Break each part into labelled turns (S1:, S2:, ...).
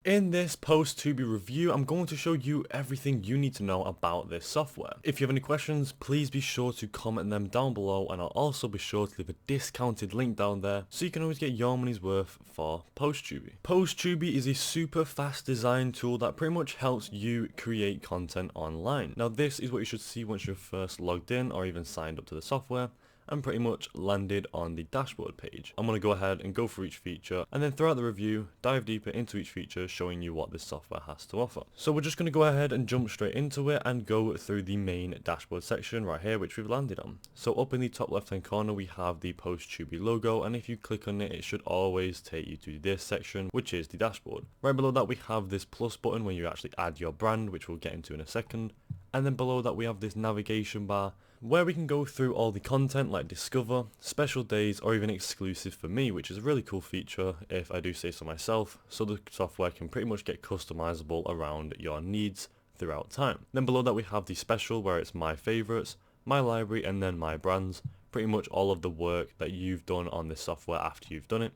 S1: In this Postuby review, I'm going to show you everything you need to know about this software. If you have any questions, please be sure to comment them down below, and I'll also be sure to leave a discounted link down there so you can always get your money's worth for Postuby. Postuby is a super fast design tool that pretty much helps you create content online. Now this is what you should see once you're first logged in or even signed up to the software and pretty much landed on the dashboard page. I'm going to go ahead and go through each feature, and then throughout the review dive deeper into each feature, showing you what this software has to offer. So we're just going to go ahead and jump straight into it and go through the main dashboard section right here, which we've landed on. So up in the top left hand corner we have the Postuby logo, and if you click on it, it should always take you to this section, which is the dashboard. Right below that we have this plus button where you actually add your brand, which we'll get into in a second. And then below that we have this navigation bar where we can go through all the content like discover, special days, or even exclusive for me, which is a really cool feature if I do say so myself, so the software can pretty much get customizable around your needs throughout time. Then below that we have the special where it's my favorites, my library, and then my brands, pretty much all of the work that you've done on this software after you've done it.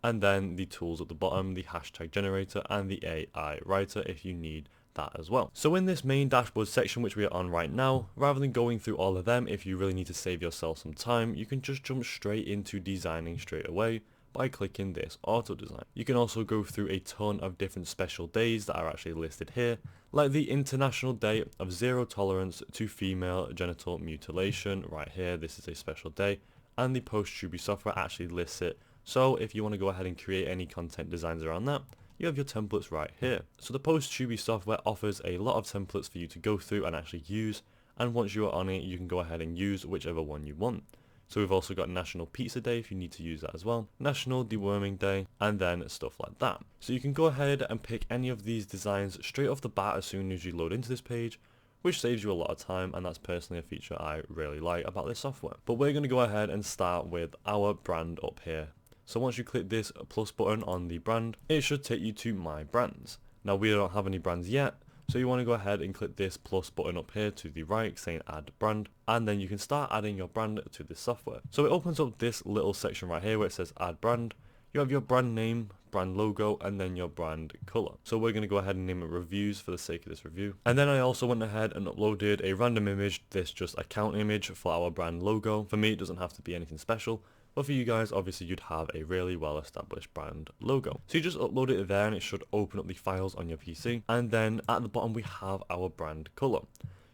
S1: And then the tools at the bottom, the hashtag generator and the AI writer if you need that as well. So in this main dashboard section which we are on right now, rather than going through all of them, if you really need to save yourself some time, you can just jump straight into designing straight away by clicking this auto design. You can also go through a ton of different special days that are actually listed here, like the International Day of Zero Tolerance to Female Genital Mutilation right here. This is a special day, and the Postuby software actually lists it. So if you want to go ahead and create any content designs around that, you have your templates right here. So the Postuby software offers a lot of templates for you to go through and actually use, and once you are on it, you can go ahead and use whichever one you want. So we've also got National Pizza Day if you need to use that as well, National Deworming Day, and then stuff like that. So you can go ahead and pick any of these designs straight off the bat as soon as you load into this page, which saves you a lot of time, and that's personally a feature I really like about this software. But we're going to go ahead and start with our brand up here. So once you click this plus button on the brand, it should take you to my brands. Now we don't have any brands yet, so you want to go ahead and click this plus button up here to the right saying add brand, and then you can start adding your brand to this software. So it opens up this little section right here where it says add brand. You have your brand name, brand logo, and then your brand color. So we're going to go ahead and name it reviews for the sake of this review. And then I also went ahead and uploaded a random image, this just account image for our brand logo. For me it doesn't have to be anything special, but for you guys, obviously you'd have a really well established brand logo. So you just upload it there and it should open up the files on your PC. And then at the bottom we have our brand color.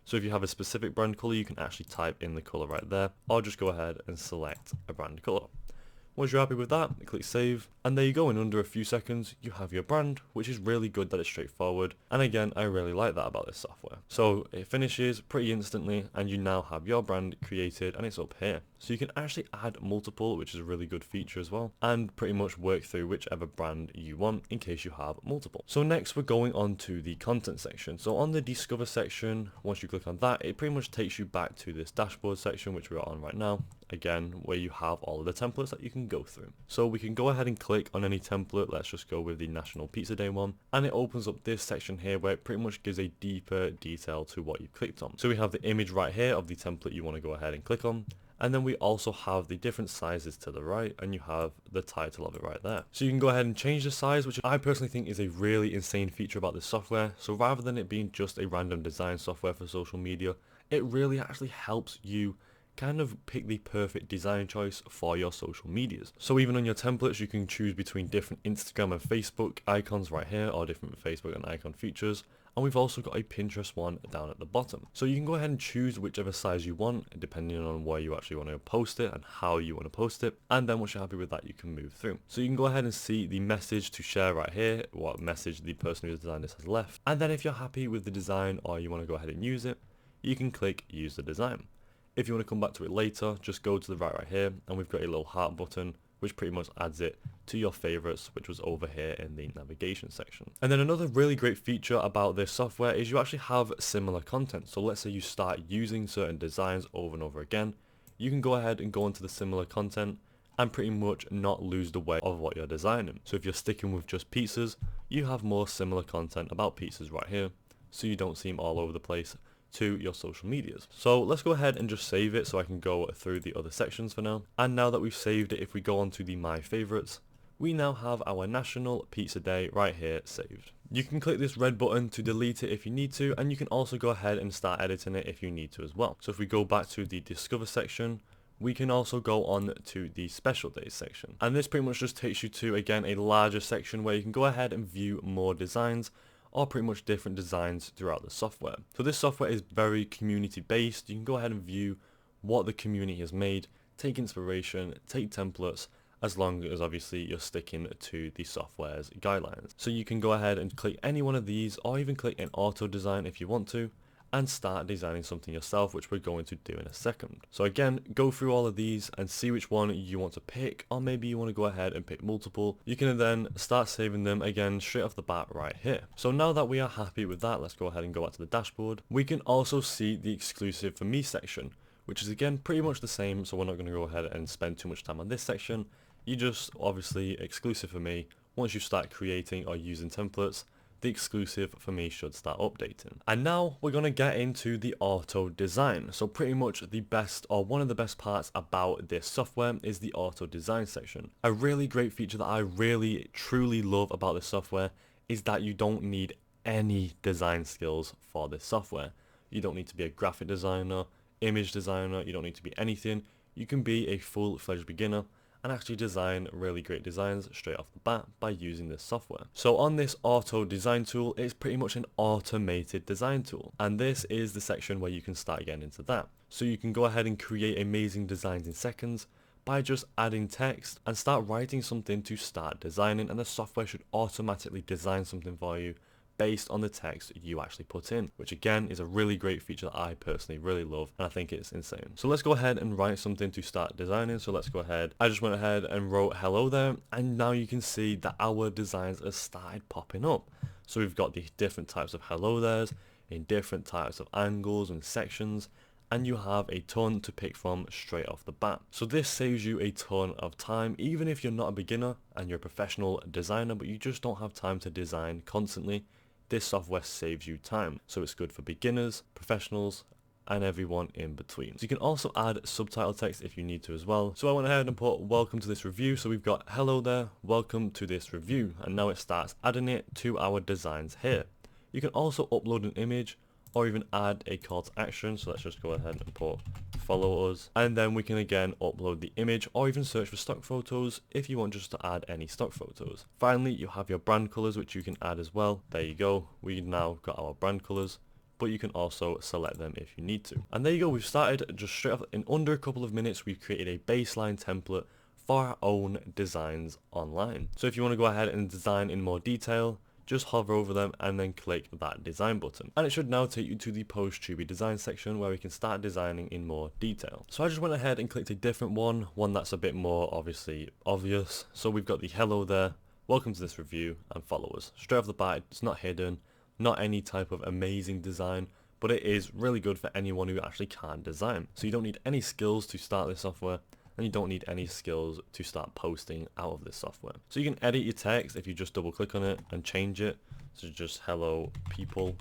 S1: So if you have a specific brand color, you can actually type in the color right there, or just go ahead and select a brand color. Once you're happy with that, click save, and there you go. In under a few seconds you have your brand, which is really good that it's straightforward, and again I really like that about this software. So it finishes pretty instantly and you now have your brand created and it's up here. So you can actually add multiple, which is a really good feature as well, and pretty much work through whichever brand you want in case you have multiple. So next we're going on to the content section. So on the discover section, once you click on that, it pretty much takes you back to this dashboard section which we're on right now, again where you have all of the templates that you can go through. So we can go ahead and click on any template. Let's just go with the National Pizza Day one, and it opens up this section here where it pretty much gives a deeper detail to what you clicked on. So we have the image right here of the template you want to go ahead and click on, and then we also have the different sizes to the right, and you have the title of it right there. So you can go ahead and change the size, which I personally think is a really insane feature about this software. So rather than it being just a random design software for social media, it really actually helps you kind of pick the perfect design choice for your social medias. So even on your templates you can choose between different Instagram and Facebook icons right here, or different Facebook and icon features, and we've also got a Pinterest one down at the bottom. So you can go ahead and choose whichever size you want depending on where you actually want to post it and how you want to post it, and then once you're happy with that you can move through. So you can go ahead and see the message to share right here, what message the person who's designed this has left, and then if you're happy with the design or you want to go ahead and use it, you can click use the design. If you want to come back to it later, just go to the right here, and we've got a little heart button which pretty much adds it to your favorites, which was over here in the navigation section. And then another really great feature about this software is you actually have similar content. So let's say you start using certain designs over and over again, you can go ahead and go into the similar content and pretty much not lose the way of what you're designing. So if you're sticking with just pizzas, you have more similar content about pizzas right here, so you don't seem all over the place to your social medias. So let's go ahead and just save it so I can go through the other sections for now. And now that we've saved it, if we go on to the my favorites, we now have our National Pizza Day right here saved. You can click this red button to delete it if you need to, and you can also go ahead and start editing it if you need to as well. So if we go back to the discover section, we can also go on to the special days section. And this pretty much just takes you to, again, a larger section where you can go ahead and view more designs, or pretty much different designs throughout the software. So this software is very community based. You can go ahead and view what the community has made, take inspiration, take templates, as long as obviously you're sticking to the software's guidelines. So you can go ahead and click any one of these, or even click an auto design if you want to, and start designing something yourself, which we're going to do in a second. So again, go through all of these and see which one you want to pick, or maybe you want to go ahead and pick multiple. You can then start saving them again straight off the bat right here. So now that we are happy with that, let's go ahead and go back to the dashboard. We can also see the exclusive for me section, which is again pretty much the same, so we're not going to go ahead and spend too much time on this section. You just obviously exclusive for me. Once you start creating or using templates, the exclusive for me should start updating. And now we're going to get into the auto design. So pretty much the best, or one of the best parts about this software is the auto design section. A really great feature that I really truly love about this software is that you don't need any design skills for this software. You don't need to be a graphic designer, image designer, you don't need to be anything. You can be a full-fledged beginner and actually design really great designs straight off the bat by using this software. So on this auto design tool, it's pretty much an automated design tool, and this is the section where you can start getting into that. So you can go ahead and create amazing designs in seconds by just adding text and start writing something to start designing, and the software should automatically design something for you based on the text you actually put in, which again is a really great feature that I personally really love, and I think it's insane. So let's go ahead and write something to start designing. So let's go ahead, I just went ahead and wrote hello there, and now you can see that our designs have started popping up. So we've got the different types of hello there's in different types of angles and sections, and you have a ton to pick from straight off the bat. So this saves you a ton of time, even if you're not a beginner and you're a professional designer, but you just don't have time to design constantly. This software saves you time, so it's good for beginners, professionals, and everyone in between. So you can also add subtitle text if you need to as well. So I went ahead and put welcome to this review. So we've got hello there, welcome to this review, and now it starts adding it to our designs here. You can also upload an image or even add a call to action. So let's just go ahead and put follow us, and then we can again upload the image or even search for stock photos if you want just to add any stock photos. Finally, you have your brand colors, which you can add as well. There you go, we now got our brand colors, but you can also select them if you need to. And there you go, we've started just straight off. In under a couple of minutes, we've created a baseline template for our own designs online. So if you want to go ahead and design in more detail, just hover over them and then click that design button, and it should now take you to the Postuby design section where we can start designing in more detail. So I just went ahead and clicked a different one that's a bit more obvious. So we've got the hello there, welcome to this review, and follow us. Straight off the bat, it's not hidden, not any type of amazing design, but it is really good for anyone who actually can't design. So you don't need any skills to start this software, and you don't need any skills to start posting out of this software. So you can edit your text if you just double click on it and change it. So just hello people,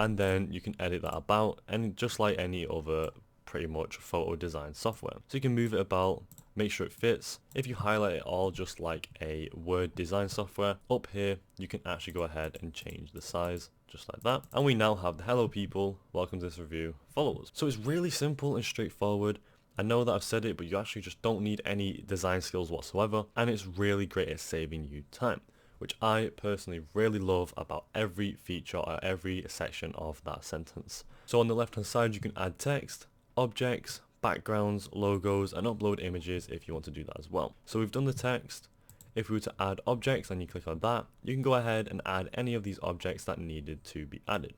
S1: and then you can edit that about, and just like any other pretty much photo design software. So you can move it about, make sure it fits. If you highlight it all just like a Word design software, up here you can actually go ahead and change the size just like that. And we now have the hello people, welcome to this review, follow us. So it's really simple and straightforward. I know that I've said it, but you actually just don't need any design skills whatsoever, and it's really great at saving you time, which I personally really love about every feature or every section of that sentence. So on the left hand side you can add text, objects, backgrounds, logos, and upload images if you want to do that as well. So we've done the text. If we were to add objects and you click on that, you can go ahead and add any of these objects that needed to be added.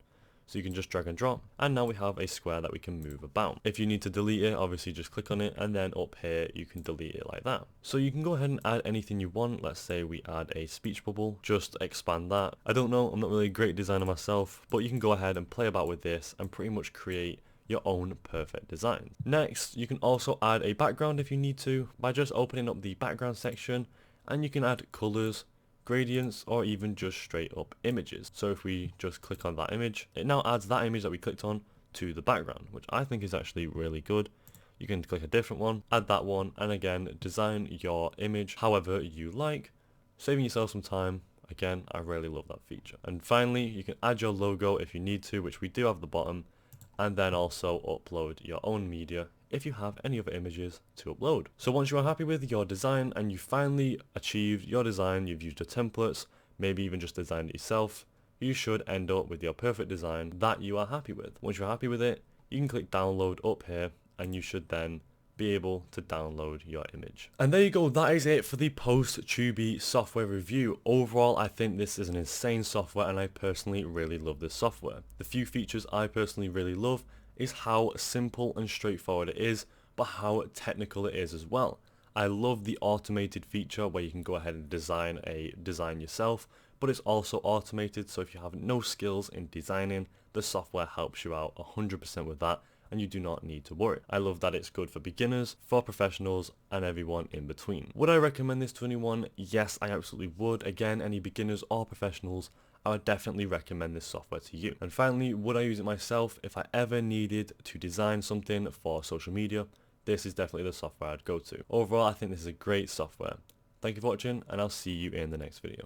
S1: So you can just drag and drop, and now we have a square that we can move about. If you need to delete it, obviously just click on it, and then up here you can delete it like that. So you can go ahead and add anything you want. Let's say we add a speech bubble, just expand that. I don't know, I'm not really a great designer myself, but you can go ahead and play about with this and pretty much create your own perfect design. Next, you can also add a background if you need to by just opening up the background section, and you can add colors, gradients, or even just straight up images. So if we just click on that image, it now adds that image that we clicked on to the background, which I think is actually really good. You can click a different one, add that one, and again design your image however you like, saving yourself some time Again, I really love that feature. And finally, you can add your logo if you need to, which we do have at the bottom, and then also upload your own media if you have any other images to upload. So once you are happy with your design and you finally achieved your design, you've used your templates, maybe even just designed it yourself, you should end up with your perfect design that you are happy with. Once you're happy with it, you can click download up here and you should then be able to download your image. And there you go, that is it for the Postuby software review. Overall, I think this is an insane software and I personally really love this software. The few features I personally really love is how simple and straightforward it is, but how technical it is as well. I love the automated feature where you can go ahead and design a design yourself, but it's also automated, so if you have no skills in designing, the software helps you out 100% with that, and you do not need to worry. I love that it's good for beginners, for professionals, and everyone in between. Would I recommend this to anyone? Yes, I absolutely would. Again, any beginners or professionals, I would definitely recommend this software to you. And finally, would I use it myself if I ever needed to design something for social media? This is definitely the software I'd go to. Overall, I think this is a great software. Thank you for watching, and I'll see you in the next video.